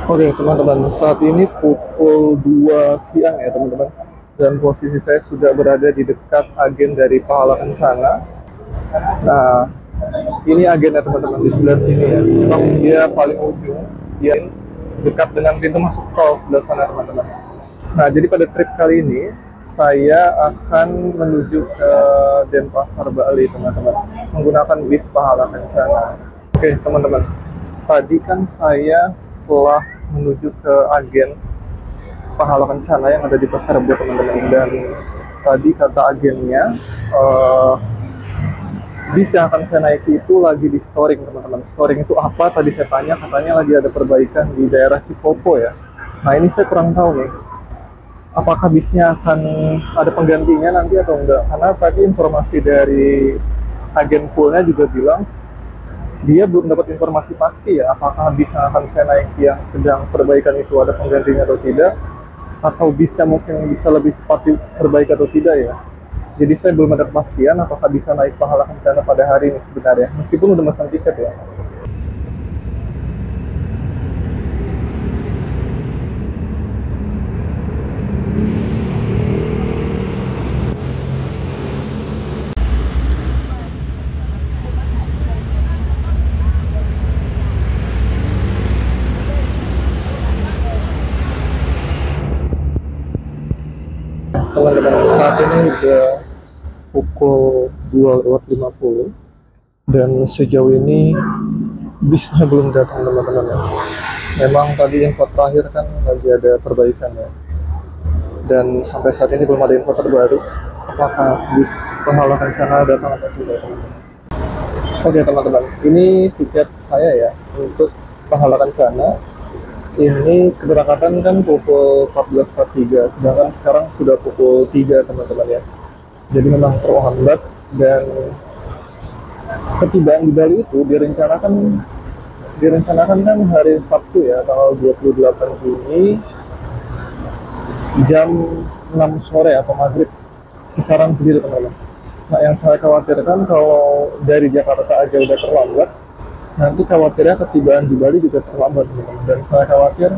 Oke, teman-teman, saat ini pukul 2 siang ya, teman-teman. Dan posisi saya sudah berada di dekat agen dari Pahala Kencana. Nah, ini agennya teman-teman di sebelah sini ya. Memang dia paling ujung, dia dekat dengan pintu masuk tol sebelah sana, teman-teman. Nah, jadi pada trip kali ini saya akan menuju ke Denpasar, Bali, teman-teman, menggunakan bis Pahala Kencana. Oke, teman-teman. Tadi kan saya telah menuju ke agen Pahala Kencana yang ada di Pasar Rebo, teman-teman. Dan tadi kata agennya, bis yang akan saya naiki itu lagi di storing, teman-teman. Storing itu apa? Tadi saya tanya, katanya lagi ada perbaikan di daerah Cikopo ya. Nah, ini saya kurang tahu nih, apakah bisnya akan ada penggantinya nanti atau enggak. Karena tadi informasi dari agen poolnya juga bilang dia belum dapat informasi pasti ya, apakah bis yang akan saya naiki yang sedang perbaikan itu ada penggantinya atau tidak, atau bisnya mungkin bisa lebih cepat diperbaiki atau tidak ya. Jadi saya belum ada kepastian apakah bisa naik Pahala Kencana pada hari ini sebenarnya, meskipun udah mesan tiket ya. Teman-teman, saat ini udah pukul 2:50 dan sejauh ini bisnya belum datang, teman-teman ya. Memang tadi info terakhir kan lagi ada perbaikan ya, dan sampai saat ini belum ada info terbaru apakah bis Pahala Kencana datang atau tidak, teman-teman. Oke teman-teman, ini tiket saya ya untuk Pahala Kencana. Ini keberangkatan kan pukul 14.43, sedangkan sekarang sudah pukul 3, teman-teman ya. Jadi memang terlambat, dan ketibaan di Bali itu direncanakan kan hari Sabtu ya, tanggal 28 Juni jam 6 sore atau maghrib, kisaran segitu, teman-teman. Nah, yang saya khawatirkan kalau dari Jakarta aja udah terlambat, nanti khawatirnya ketibaan di Bali juga terlambat, teman-teman. Dan saya khawatir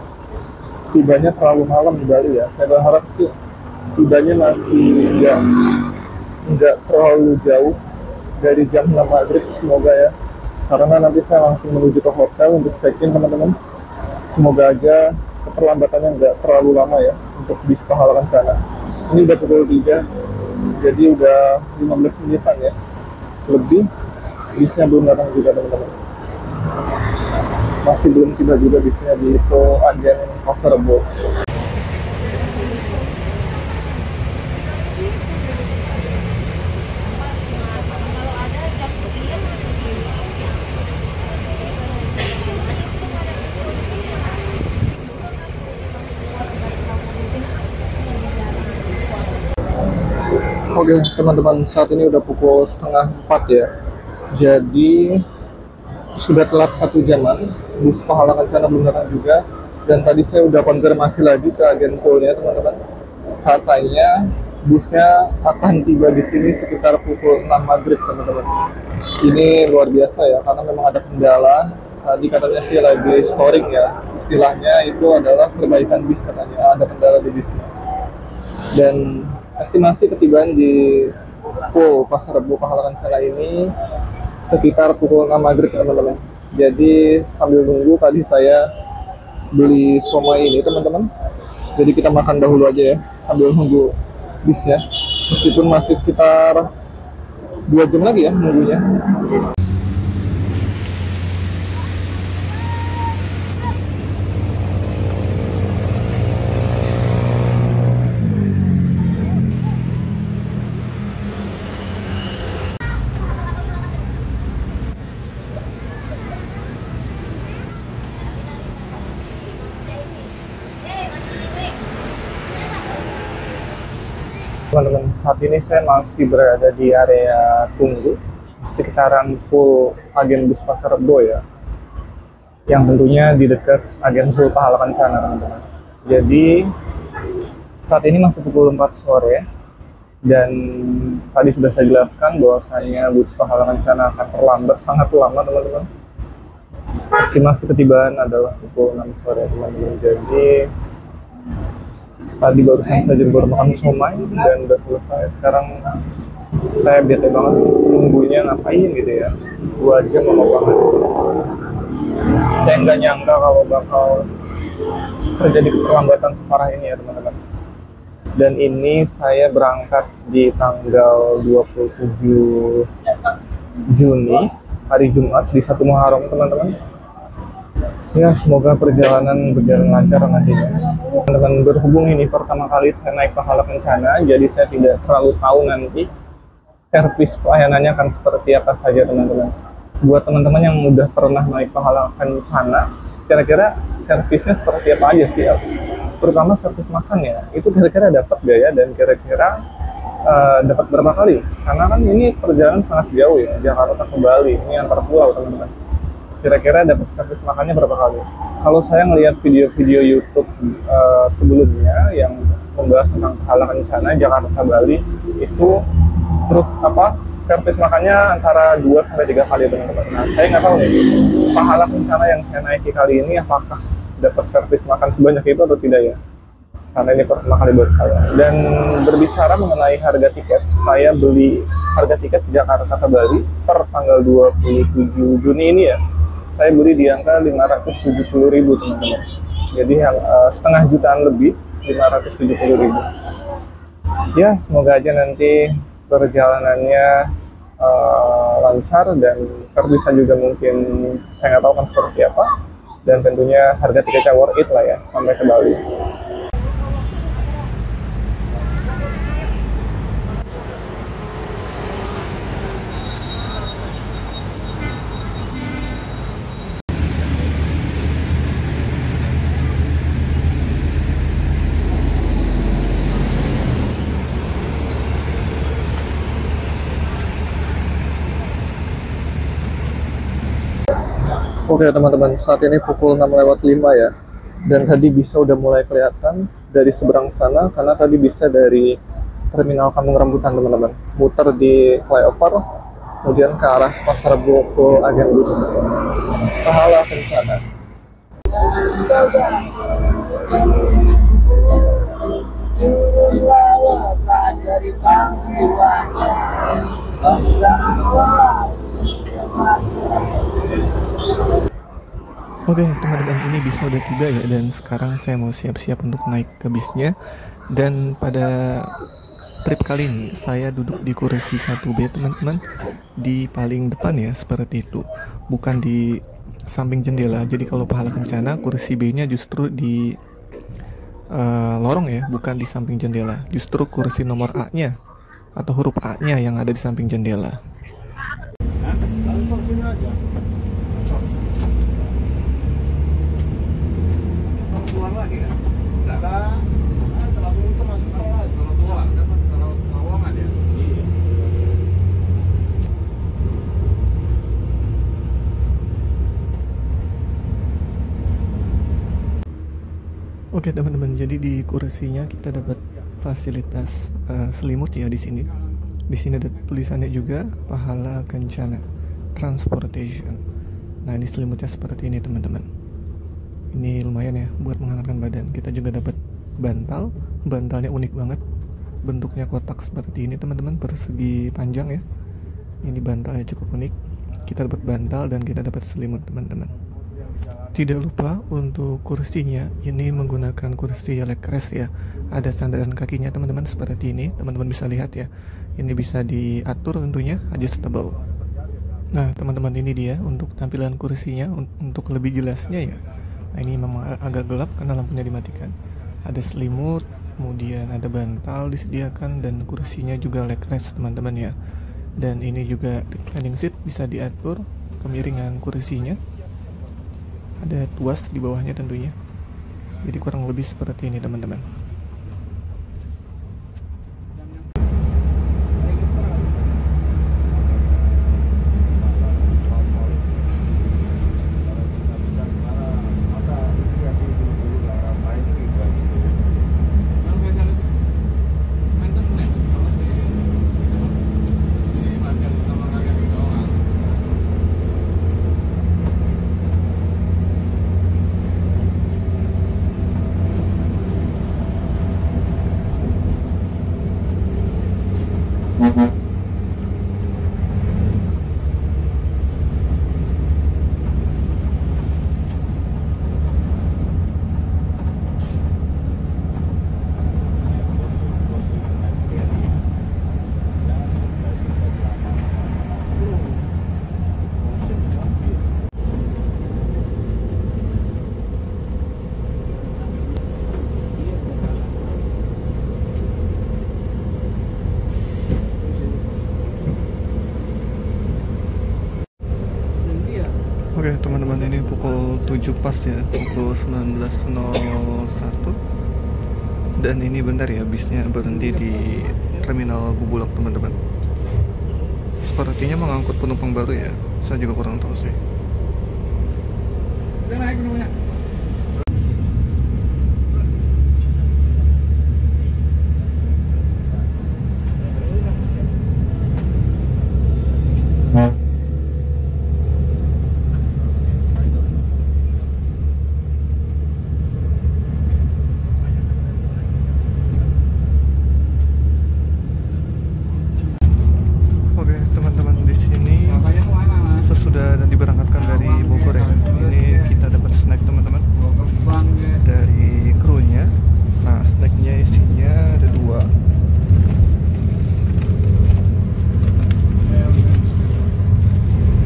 tibanya terlalu malam di Bali ya. Saya berharap sih tibanya masih nggak terlalu jauh dari jam 6 maghrib, semoga ya. Karena nanti saya langsung menuju ke hotel untuk check-in, teman-teman. Semoga aja keterlambatannya nggak terlalu lama ya untuk bis Pahala Kencana. Ini udah pukul 3, jadi udah 15 menitan ya lebih, bisnya belum datang juga, teman-teman. Masih belum tiba juga bisnya di itu agen Pasar Rebo. Oke teman-teman, saat ini udah pukul setengah 4 ya, jadi sudah telat 1 jaman. Bus Pahala Kencana belum datang juga, dan tadi saya udah konfirmasi lagi ke agen poolnya, teman-teman. Katanya busnya akan tiba di sini sekitar pukul 6 maghrib, teman-teman. Ini luar biasa ya, karena memang ada kendala. Tadi katanya sih lagi storing ya, istilahnya itu adalah perbaikan bis, katanya ada kendala di bisnya. Dan estimasi ketibaan di pool Pasar Rebo Pahala Kencana ini sekitar pukul 6 maghrib, teman-teman. Jadi sambil nunggu tadi saya beli somai ini, teman-teman. Jadi kita makan dahulu aja ya sambil nunggu bisnya, meskipun masih sekitar 2 jam lagi ya nunggunya. Teman-teman, saat ini saya masih berada di area tunggu di sekitaran pool agen bus Pasar Rebo ya, yang tentunya di dekat agen pool Pahala Kencana, teman-teman. Jadi saat ini masih pukul 4 sore, dan tadi sudah saya jelaskan bahwasanya bus Pahala Kencana akan terlambat, sangat lama, teman-teman. Estimasi ketibaan adalah pukul 6 sore teman-teman. Jadi tadi barusan saya jemput makan somai dan udah selesai. Sekarang saya bete banget nunggunya ngapain gitu ya. 2 jam lama banget. Saya nggak nyangka kalau bakal terjadi keterlambatan separah ini ya teman-teman. Dan ini saya berangkat di tanggal 27 Juni, hari Jumat, di 1 Muharram teman-teman. Ya, semoga perjalanan berjalan lancar nantinya. Teman-teman, berhubung ini pertama kali saya naik Pahala Kencana, jadi saya tidak terlalu tahu nanti servis pelayanannya akan seperti apa saja teman-teman. Buat teman-teman yang udah pernah naik Pahala Kencana, kira-kira servisnya seperti apa aja sih? Terutama servis makan ya, itu kira-kira dapat gak ya, dan kira-kira dapat berapa kali? Karena kan ini perjalanan sangat jauh ya, Jakarta ke Bali, ini antar pulau teman-teman. Kira-kira dapat servis makannya berapa kali? Kalau saya ngelihat video-video YouTube sebelumnya yang membahas tentang Pahala Kencana Jakarta Bali, itu truk servis makannya antara 2-3 kali teman-teman. Nah, saya nggak tahu nih Pahala Kencana yang saya naiki kali ini apakah dapat servis makan sebanyak itu atau tidak ya, karena ini pertama kali buat saya. Dan berbicara mengenai harga tiket, saya beli harga tiket Jakarta ke Bali per tanggal 27 Juni ini ya, saya beli di angka 570.000 teman-teman. Jadi yang setengah jutaan lebih, 570.000. Ya, semoga aja nanti perjalanannya lancar dan servisnya juga mungkin saya nggak tahu kan seperti apa. Dan tentunya harga tiketnya worth it lah ya sampai ke Bali. Oke teman-teman, saat ini pukul 6:05 ya. Dan tadi bisa udah mulai kelihatan dari seberang sana, karena tadi bisa dari Terminal Kampung Rambutan teman-teman. Muter di flyover, kemudian ke arah Pasar Bloko Agen Bus Pahala Kencana. Oke teman-teman, ini bisa udah tiba ya, dan sekarang saya mau siap-siap untuk naik ke bisnya. Dan pada trip kali ini saya duduk di kursi 1B teman-teman, di paling depan ya, seperti itu, bukan di samping jendela. Jadi kalau Pahala Kencana kursi B nya justru di lorong ya, bukan di samping jendela. Justru kursi nomor A nya atau huruf A nya yang ada di samping jendela. Oke teman-teman, jadi di kursinya kita dapat fasilitas selimut ya di sini. Di sini ada tulisannya juga Pahala Kencana Transportation. Nah, ini selimutnya seperti ini teman-teman. Ini lumayan ya buat menghangatkan badan. Kita juga dapat bantal. Bantalnya unik banget. Bentuknya kotak seperti ini teman-teman, persegi panjang ya. Ini bantalnya cukup unik. Kita dapat bantal dan kita dapat selimut teman-teman. Tidak lupa untuk kursinya, ini menggunakan kursi leg rest ya. Ada sandaran kakinya teman-teman seperti ini. Teman-teman bisa lihat ya. Ini bisa diatur tentunya, adjustable. Nah teman-teman, ini dia untuk tampilan kursinya. Untuk lebih jelasnya ya, nah ini memang agak gelap karena lampunya dimatikan. Ada selimut, kemudian ada bantal disediakan, dan kursinya juga leg rest teman-teman ya. Dan ini juga reclining seat, bisa diatur kemiringan kursinya. Ada tuas di bawahnya tentunya. Jadi kurang lebih seperti ini teman-teman. Oke teman-teman, ini pukul 7 pas ya, pukul 19.01. Dan ini bentar ya, bisnya berhenti di terminal Bubulak teman-teman. Sepertinya mengangkut penumpang baru ya, saya juga kurang tahu sih. Sesudah diberangkatkan dari Bogor ya, ini kita dapat snack teman-teman dari krunya. Nah, snacknya isinya ada 2.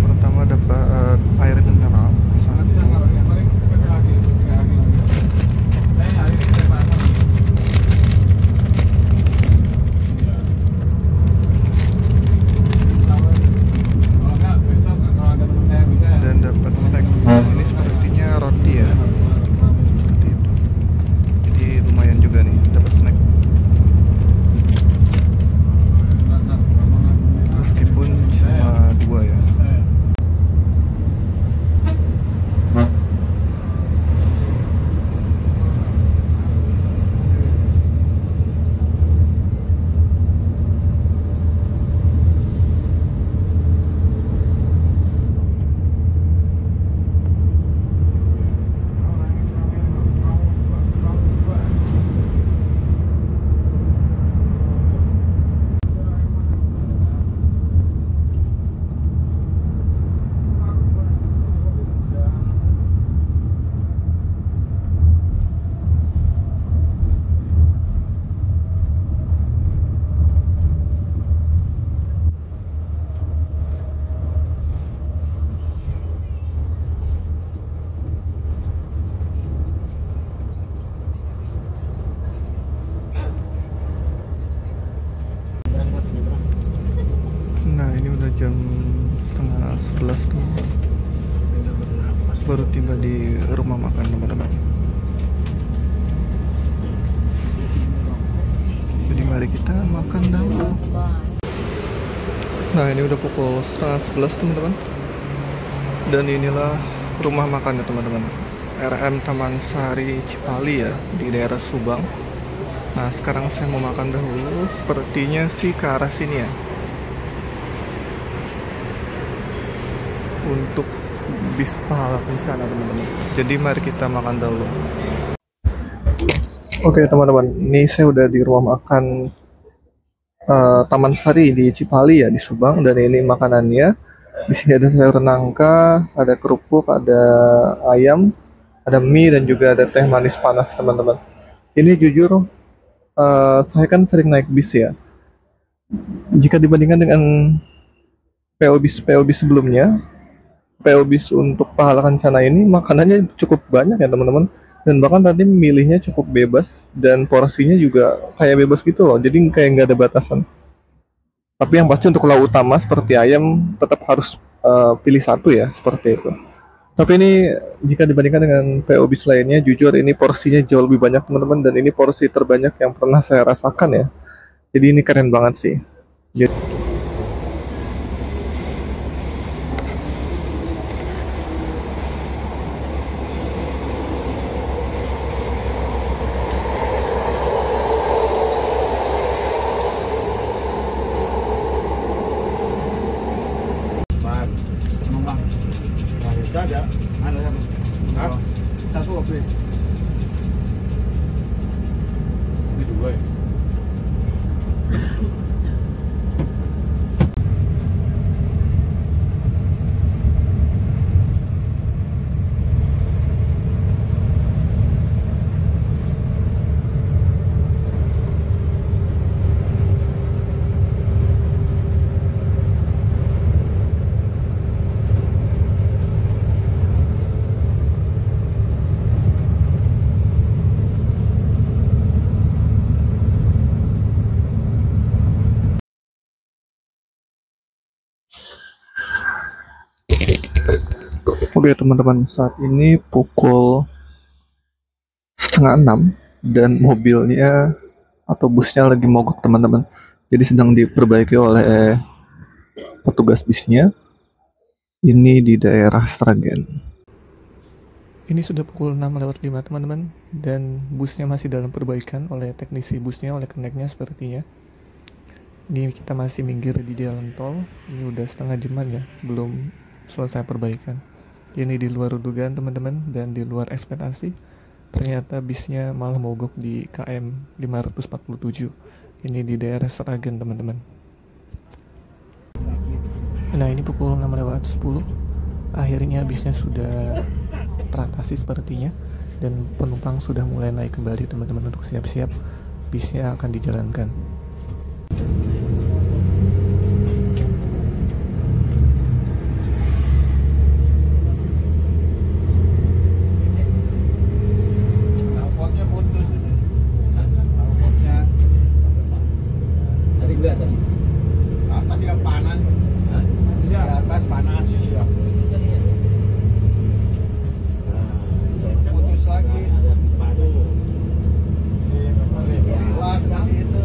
Pertama dapat air mineral 1. Ini sepertinya roti ya, seperti itu. Jadi lumayan juga nih dapat snack. Meskipun cuma 2 ya. Nah, ini udah jam setengah 11 tuh, baru tiba di rumah makan teman-teman. Jadi mari kita makan dulu. Nah, ini udah pukul setengah 11 teman-teman. Dan inilah rumah makannya teman-teman, RM Taman Sari Cipali ya, di daerah Subang. Nah, sekarang saya mau makan dahulu. Sepertinya sih ke arah sini ya, untuk bis Pahala Kencana teman-teman. Jadi mari kita makan dahulu. Oke teman-teman, ini saya udah di rumah makan Taman Sari di Cipali ya, di Subang. Dan ini makanannya. Di sini ada sayur nangka, ada kerupuk, ada ayam, ada mie, dan juga ada teh manis panas teman-teman. Ini jujur saya kan sering naik bis ya. Jika dibandingkan dengan PO bis sebelumnya, PO bis untuk Pahala Kencana ini makanannya cukup banyak ya teman-teman. Dan bahkan tadi milihnya cukup bebas, dan porsinya juga kayak bebas gitu loh, jadi kayak nggak ada batasan. Tapi yang pasti untuk lauk utama seperti ayam tetap harus pilih 1 ya, seperti itu. Tapi ini jika dibandingkan dengan PO bis lainnya, jujur ini porsinya jauh lebih banyak teman-teman. Dan ini porsi terbanyak yang pernah saya rasakan ya. Jadi ini keren banget sih. Jadi ada satu waktu ini 2 ya. Oke teman-teman, saat ini pukul setengah 6 dan mobilnya atau busnya lagi mogok teman-teman. Jadi sedang diperbaiki oleh petugas bisnya. Ini di daerah Sragen. Ini sudah pukul 6:05 teman-teman, dan busnya masih dalam perbaikan oleh teknisi busnya, oleh keneknya sepertinya. Ini kita masih minggir di jalan tol. Ini udah setengah jaman ya, belum selesai perbaikan. Ini di luar dugaan teman-teman, dan di luar ekspektasi. Ternyata bisnya malah mogok di KM 547. Ini di daerah Sragen teman-teman. Nah ini pukul 6:10. Akhirnya bisnya sudah teratasi sepertinya, dan penumpang sudah mulai naik kembali teman-teman untuk siap-siap bisnya akan dijalankan. Tadi yang panas, di atas panas, putus lagi. Jelas masih itu.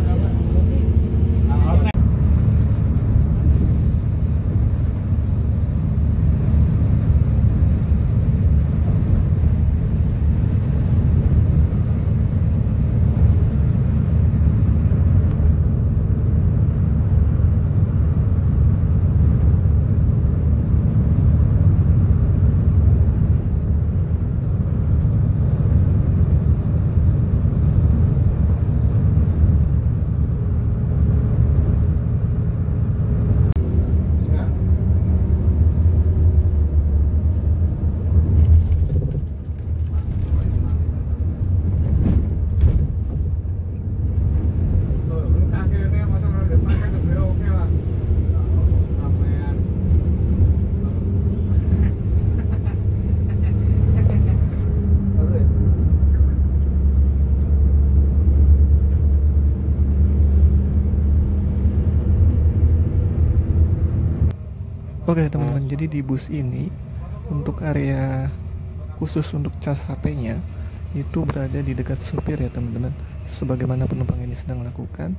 Oke teman-teman, jadi di bus ini untuk area khusus untuk cas HP-nya itu berada di dekat supir ya teman-teman, sebagaimana penumpang ini sedang lakukan.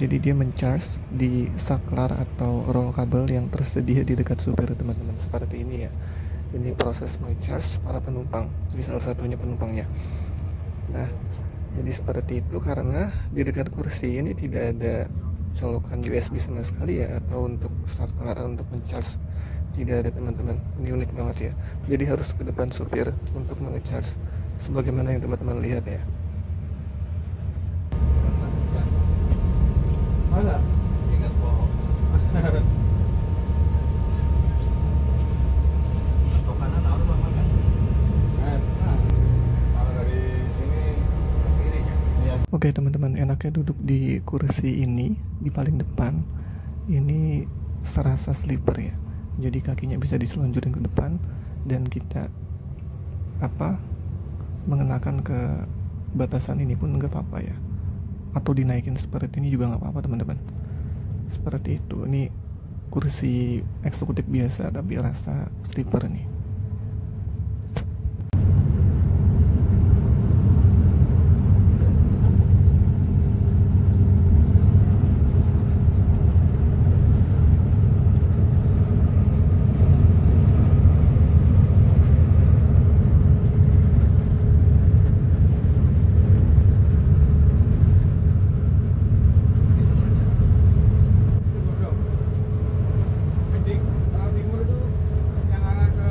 Jadi dia mencharge di saklar atau roll kabel yang tersedia di dekat supir teman-teman, seperti ini ya. Ini proses mencharge para penumpang, ini salah satunya penumpangnya. Nah jadi seperti itu, karena di dekat kursi ini tidak ada colokan USB sama sekali ya, atau untuk saklar untuk mencharge tidak ada teman-teman. Ini unik banget ya, jadi harus ke depan supir untuk mengecharge sebagaimana yang teman-teman lihat ya. Masa? Ingat bohong. Atau kanan atau makan? Kalau dari sini kirinya. Iya. Oke teman-teman, enaknya duduk di kursi ini di paling depan. Ini serasa sleeper ya, jadi kakinya bisa diselonjorin ke depan, dan kita mengenakan ke batasan ini pun nggak apa-apa ya, atau dinaikin seperti ini juga nggak apa-apa teman-teman. Seperti itu. Ini kursi eksekutif biasa tapi rasa sleeper nih. Timur itu yang arah ke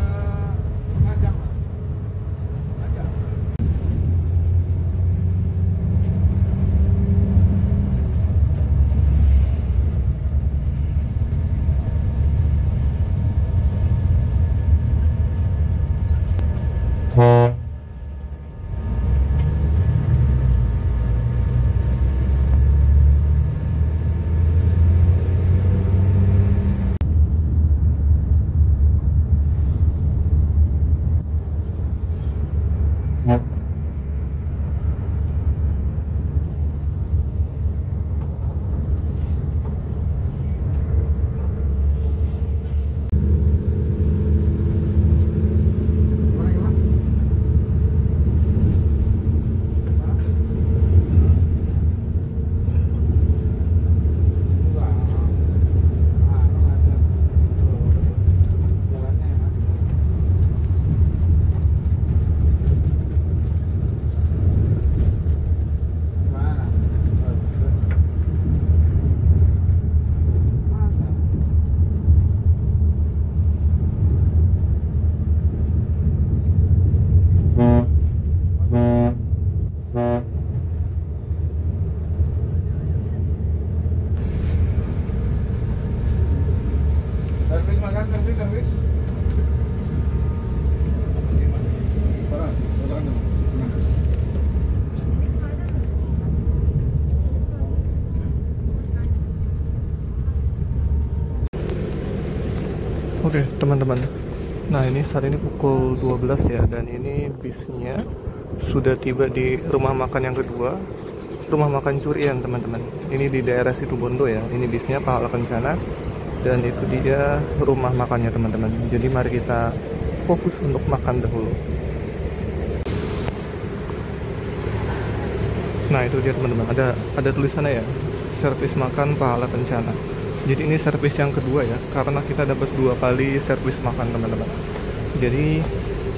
Oke, teman-teman. Nah, ini saat ini pukul 12 ya, dan ini bisnya sudah tiba di rumah makan yang kedua, rumah makan Curian, teman-teman. Ini di daerah Situbondo ya. Ini bisnya Pahala Kencana, dan itu dia rumah makannya, teman-teman. Jadi mari kita fokus untuk makan dahulu. Nah, itu dia teman-teman. Ada tulisannya ya, servis makan Pahala Kencana. Jadi ini servis yang kedua ya, karena kita dapat 2 kali servis makan, teman-teman. Jadi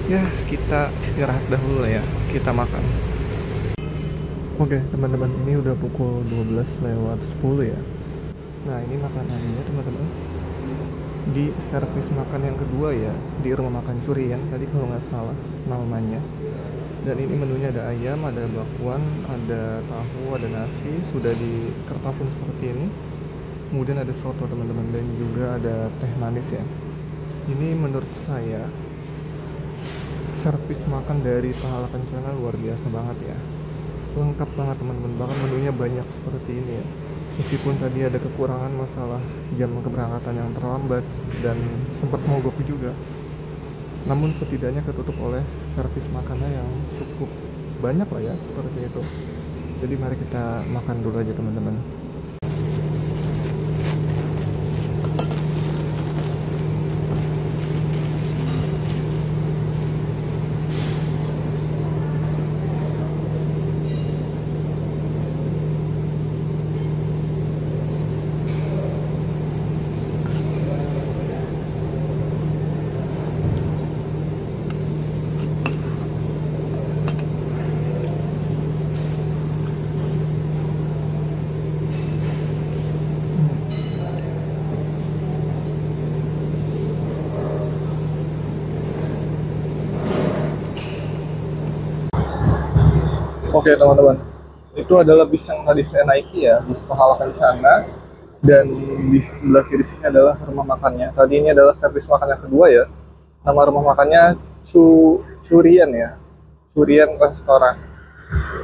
ya kita istirahat dahulu lah ya, kita makan. Oke teman-teman, ini udah pukul 12:10 ya. Nah, ini makanannya teman-teman, di servis makan yang kedua ya, di rumah makan Curian tadi kalau nggak salah namanya. Dan ini menunya ada ayam, ada bakwan, ada tahu, ada nasi, sudah di kertasin seperti ini. Kemudian ada soto teman-teman, dan juga ada teh manis ya. Ini menurut saya servis makan dari Pahala Kencana luar biasa banget ya, lengkap banget teman-teman. Bahkan menunya banyak seperti ini ya. Meskipun tadi ada kekurangan masalah jam keberangkatan yang terlambat dan sempat mogok juga, namun setidaknya ketutup oleh servis makannya yang cukup banyak lah ya, seperti itu. Jadi mari kita makan dulu aja teman-teman. Oke teman-teman, itu adalah bis yang tadi saya naiki ya, bis Pahala Kencana. Dan di sebelah kiri sini adalah rumah makannya. Tadi ini adalah servis makan yang kedua ya. Nama rumah makannya Curian ya, Curian Restoran.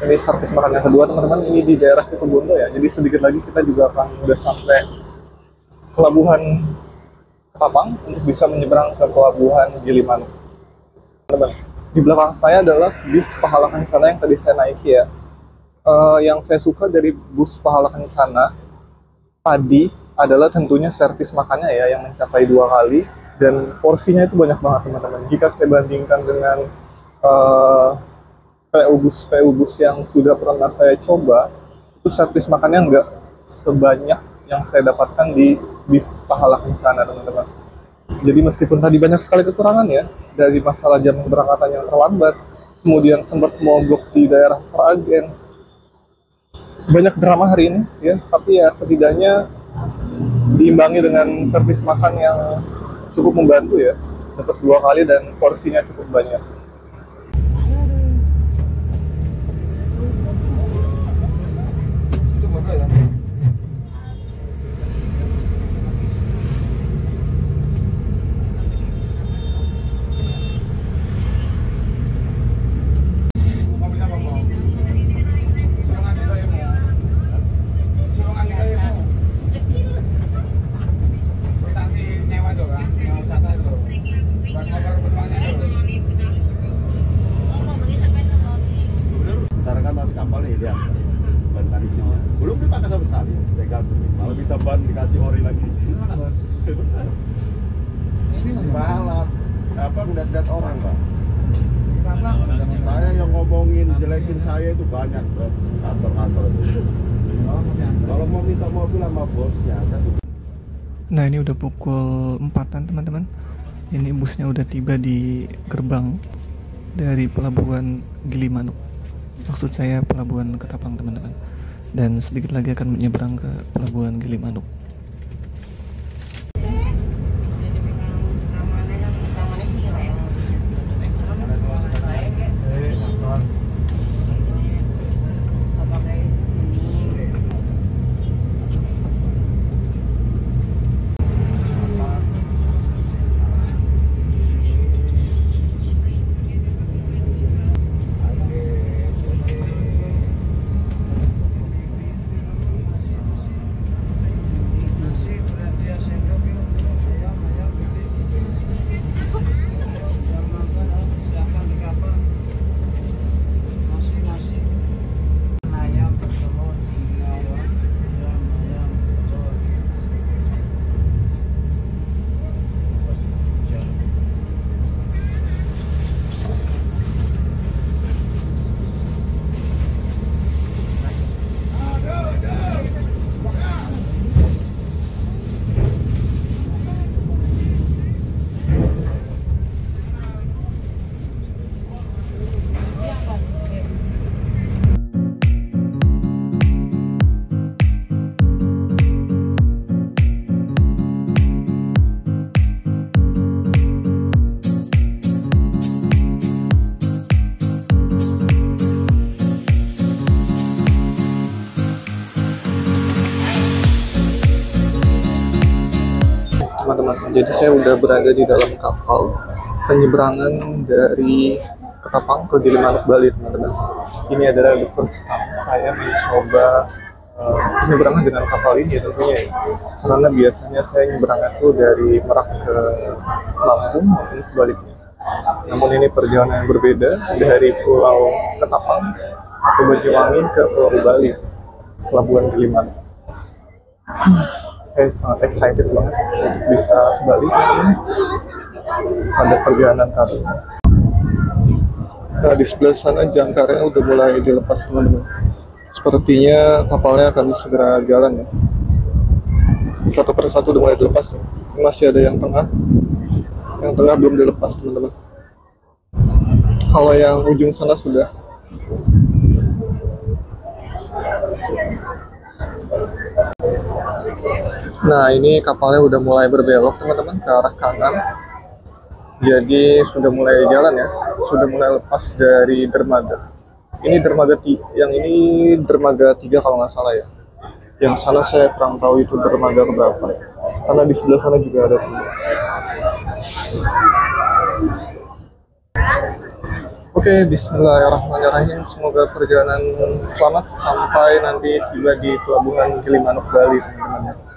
Ini servis makan yang kedua teman-teman, ini di daerah Situbondo ya. Jadi sedikit lagi kita juga akan udah sampai pelabuhan Ketapang untuk bisa menyeberang ke pelabuhan Gilimanuk. Teman-teman, di belakang saya adalah bis Pahala Kencana yang tadi saya naiki ya. Yang saya suka dari bus Pahala Kencana tadi adalah tentunya servis makannya ya, yang mencapai 2 kali, dan porsinya itu banyak banget teman-teman. Jika saya bandingkan dengan PU bus yang sudah pernah saya coba, itu servis makannya nggak sebanyak yang saya dapatkan di bis Pahala Kencana teman-teman. Jadi meskipun tadi banyak sekali kekurangan ya, dari masalah jam keberangkatan yang terlambat, kemudian sempat mogok di daerah Sragen, banyak drama hari ini ya, tapi ya setidaknya diimbangi dengan servis makan yang cukup membantu ya, dapat 2 kali dan porsinya cukup banyak. Itu moga ya. Mau beli apa mau? Suruh ngasih gayemu. Suruh ngasih gayemu. Berarti nyewa tuh kan, nyewa wisata itu. Buat ngobrol penumpangnya itu. Ntar kan masuk kapal nih dia ban manisinnya belum dipakai sama sekali, saya gantung malah minta ban dikasih ori lagi. Gimana bos? Ini Mahal lah, apa ngeliat-ngeliat orang Pak. Kenapa? Saya yang ngomongin jelekin saya itu banyak bro, kantor-kantor itu. Kalau mau minta mobil sama bosnya saya tuh. Nah, ini udah pukul 4-an teman-teman. Ini busnya udah tiba di gerbang dari pelabuhan Gilimanuk. Maksud saya pelabuhan Ketapang teman-teman. Dan sedikit lagi akan menyeberang ke pelabuhan Gilimanuk. teman-teman. Jadi saya udah berada di dalam kapal penyeberangan dari Ketapang ke Gilimanuk, Bali, teman-teman. Ini adalah the first time saya mencoba penyeberangan dengan kapal ini tentunya ya. Karena biasanya saya menyeberangnya tuh dari Merak ke Lampung maupun sebaliknya. Namun ini perjalanan yang berbeda dari Pulau Ketapang atau Banyuwangi ke Pulau Bali, Pelabuhan Gilimanuk. Saya sangat excited banget untuk bisa kembali pada perjalanan kali ini. Nah, di sebelah sana jangkarnya udah mulai dilepas, teman-teman. Sepertinya kapalnya akan segera jalan ya. Satu persatu udah mulai dilepas ya. Masih ada yang tengah. Yang tengah belum dilepas, teman-teman. Kalau yang ujung sana sudah. Nah, ini kapalnya udah mulai berbelok, teman-teman, ke arah kanan. Jadi sudah mulai jalan ya, sudah mulai lepas dari dermaga. Ini dermaga yang ini dermaga 3 kalau nggak salah ya. Yang sana saya kurang tahu itu dermaga keberapa. Karena di sebelah sana juga ada, teman. Oke, bismillahirrahmanirrahim. Semoga perjalanan selamat sampai nanti tiba di Pelabuhan Gilimanuk, Bali, teman-teman.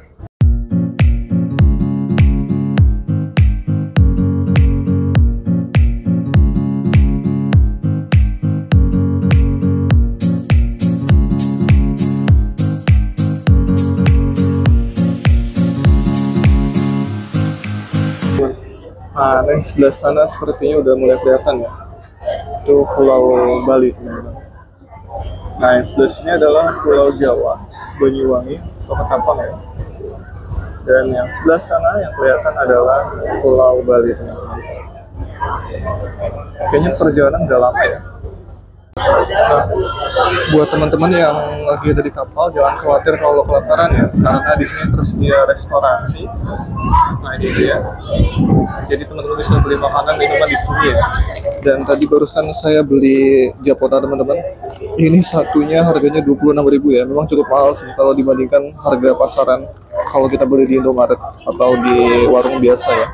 Nah, yang sebelah sana sepertinya udah mulai kelihatan ya. Itu Pulau Bali, teman-teman. Nah, yang sebelah sini adalah Pulau Jawa, Banyuwangi, atau Ketapang ya. Dan yang sebelah sana yang kelihatan adalah Pulau Bali, teman-teman. Kayaknya perjalanan udah lama ya. Nah, buat teman-teman yang lagi ada di kapal, jangan khawatir kalau kelaparan ya, karena di sini tersedia restorasi. Nah, ini dia. Jadi teman-teman bisa beli makanan, minuman di sini ya. Dan tadi barusan saya beli Japota, teman-teman. Ini satunya harganya 26.000 ya. Memang cukup mahal sih kalau dibandingkan harga pasaran kalau kita beli di Indomaret atau di warung biasa ya.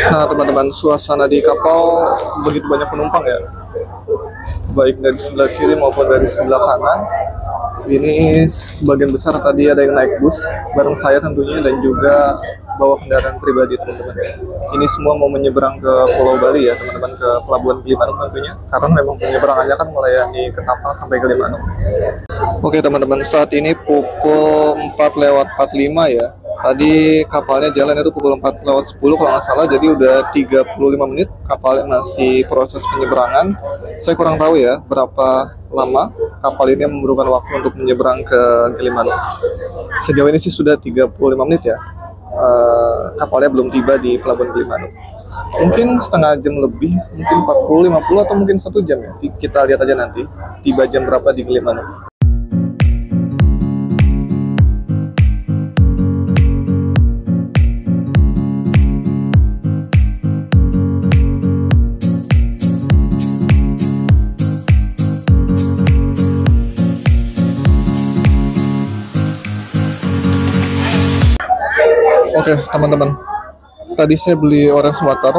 Nah, teman-teman, suasana di kapal begitu banyak penumpang ya. Baik dari sebelah kiri maupun dari sebelah kanan. Ini sebagian besar tadi ada yang naik bus bareng saya tentunya, dan juga bawa kendaraan pribadi, teman-teman. Ini semua mau menyeberang ke Pulau Bali ya, teman-teman, ke Pelabuhan Gilimanuk tentunya, karena memang penyeberangannya kan melayani Ketapang sampai Gilimanuk. Oke, teman-teman, saat ini pukul 4:45 ya. Tadi kapalnya jalan itu pukul 4:10 kalau nggak salah, jadi udah 35 menit kapalnya masih proses penyeberangan. Saya kurang tahu ya berapa lama kapal ini memerlukan waktu untuk menyeberang ke Gilimanuk. Sejauh ini sih sudah 35 menit ya. Kapalnya belum tiba di Pelabuhan Gilimanuk. Mungkin setengah jam lebih, mungkin 40, 50 atau mungkin 1 jam ya. Kita lihat aja nanti tiba jam berapa di Gilimanuk. Oke, teman-teman, tadi saya beli orange water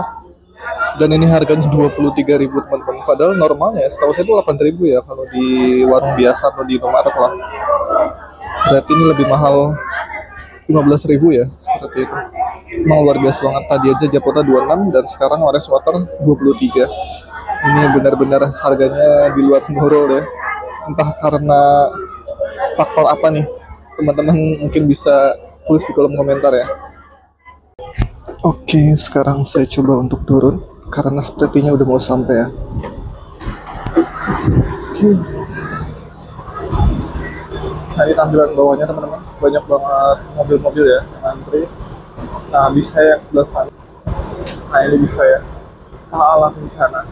dan ini harganya 23.000, teman-teman. Padahal normalnya setahu saya itu 8.000 ya kalau di warung biasa atau di Indomaret lah. Berarti ini lebih mahal 15.000 ya, seperti itu. Emang luar biasa banget. Tadi aja Japota 26 dan sekarang orange water 23. Ini benar-benar harganya di luar nurul ya. Entah karena faktor apa nih, teman-teman mungkin bisa tulis di kolom komentar ya. Oke, sekarang saya coba untuk turun karena sepertinya udah mau sampai ya. Oke. Nah, ini tampilan bawahnya, teman-teman. Banyak banget mobil-mobil ya, antri. Nah, bisa yang sebelah sana. Nah, ini bisa ya. Alam di sana.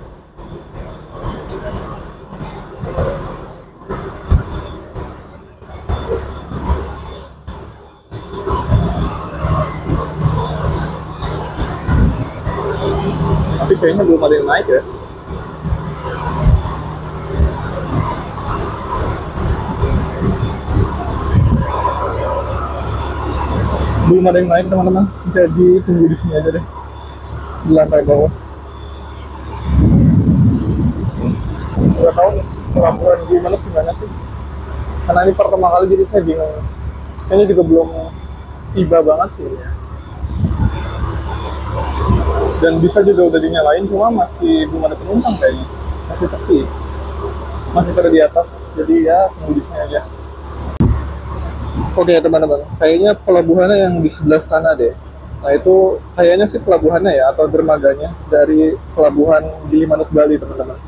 Tapi kayaknya belum ada yang naik ya. Belum ada yang naik teman-teman, jadi tunggu di sini aja deh, di lantai bawah. Nggak tahu nih pelabuhan gimana sih, karena ini pertama kali jadi saya bingung. Kayaknya juga belum tiba banget sih ya. Dan bisa juga udah dinyalain, cuma masih belum ada penumpang kayaknya, masih sepi, masih pada di atas, jadi ya tunggu di sini aja. Oke teman-teman, kayaknya pelabuhannya yang di sebelah sana deh. Nah itu kayaknya sih pelabuhannya ya, atau dermaganya dari pelabuhan Gilimanuk Bali teman-teman.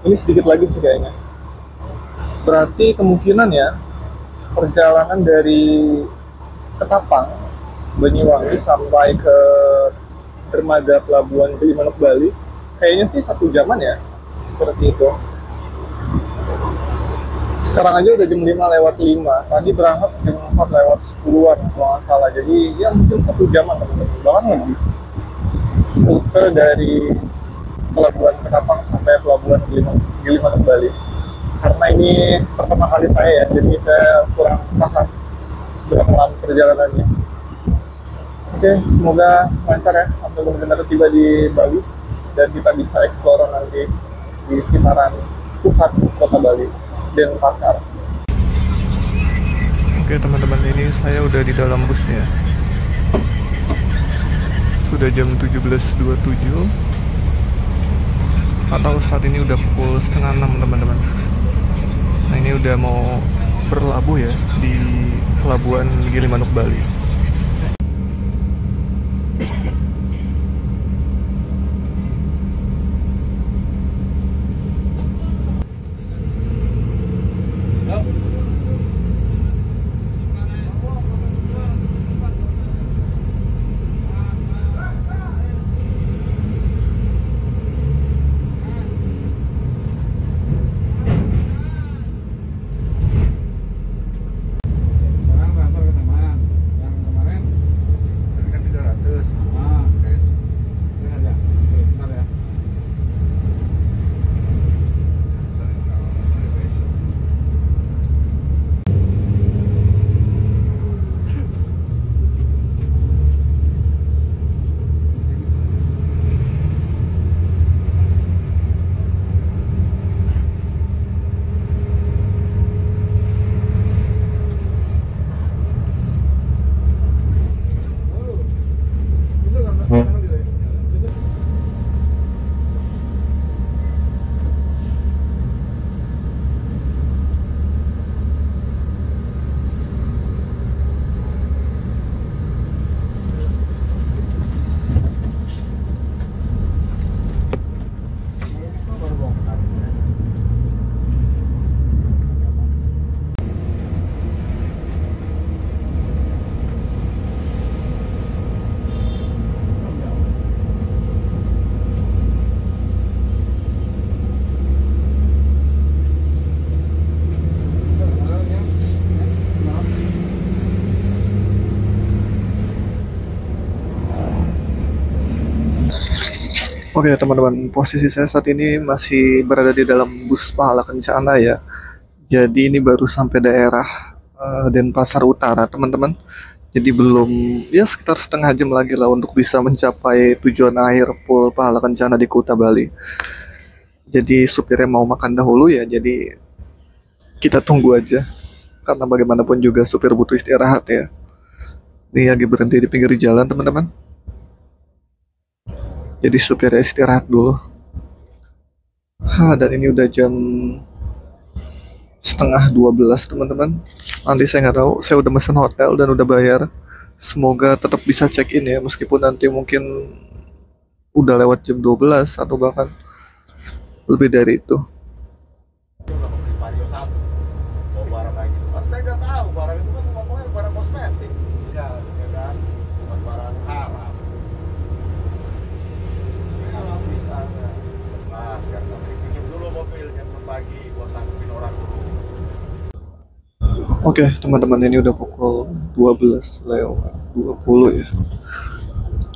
Ini sedikit lagi sih kayaknya. Berarti kemungkinan ya, perjalanan dari Ketapang, Banyuwangi sampai ke dermaga pelabuhan Gilimanuk Bali, kayaknya sih 1 jaman ya, seperti itu. Sekarang aja udah jam 5 lewat 5, tadi berangkat jam 4 lewat 10-an kalau nggak salah, jadi ya mungkin 1 jaman teman-teman, bahkan lebih. Rute dari pelabuhan Ketapang sampai pelabuhan Gilimanuk Bali. Karena ini pertama kali saya ya, jadi saya kurang paham berapa lama perjalanannya. Oke, semoga lancar ya sampai benar-benar tiba di Bali dan kita bisa eksplor nanti di sekitaran pusat kota Bali, Denpasar. Oke teman-teman, ini saya udah di dalam busnya. Sudah jam 17.27 atau saat ini udah pukul 5:30 teman-teman. Nah ini udah mau berlabuh ya di pelabuhan Gilimanuk Bali. Oke teman-teman, posisi saya saat ini masih berada di dalam bus Pahala Kencana ya. Jadi ini baru sampai daerah Denpasar Utara teman-teman. Jadi belum, ya sekitar setengah jam lagi lah untuk bisa mencapai tujuan akhir Pul Pahala Kencana di Kuta Bali. Jadi supirnya mau makan dahulu ya, jadi kita tunggu aja. Karena bagaimanapun juga supir butuh istirahat ya. Ini lagi berhenti di pinggir jalan teman-teman. Jadi supirnya istirahat dulu. Dan ini udah jam 11:30 teman-teman. Nanti saya nggak tahu, saya udah mesen hotel dan udah bayar. Semoga tetap bisa check in ya, meskipun nanti mungkin udah lewat jam 12 atau bahkan lebih dari itu. Barang kayak gitu. Saya nggak tahu barang itu kan ngomongnya barang kosmetik. Ya kan, bukan barang haram. Kalau bisa mas kan kami pinjam dulu mobilnya berbagi buat tanggupin orang dulu. Oke teman-teman, ini udah pukul 12:20 ya,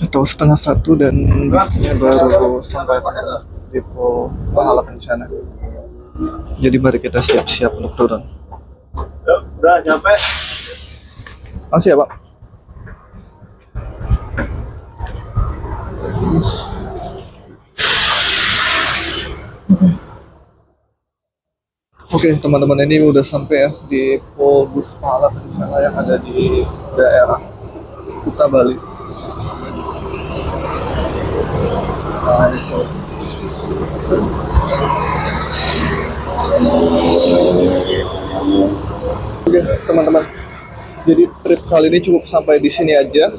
atau 12:30, dan busnya baru sampai di Pul Pahala Kencana. Jadi mari kita siap-siap untuk turun. Udah nyampe. Masih ya Pak? Oke, teman-teman, ini udah sampai ya di Pol Bus Pahala Kencana yang ada di daerah Kuta Bali. Nah, itu. Oke, teman-teman. Jadi trip kali ini cukup sampai di sini aja.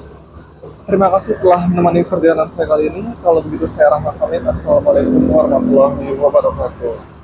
Terima kasih telah menemani perjalanan saya kali ini. Kalau begitu saya Rahmat pamit. Assalamualaikum warahmatullahi wabarakatuh.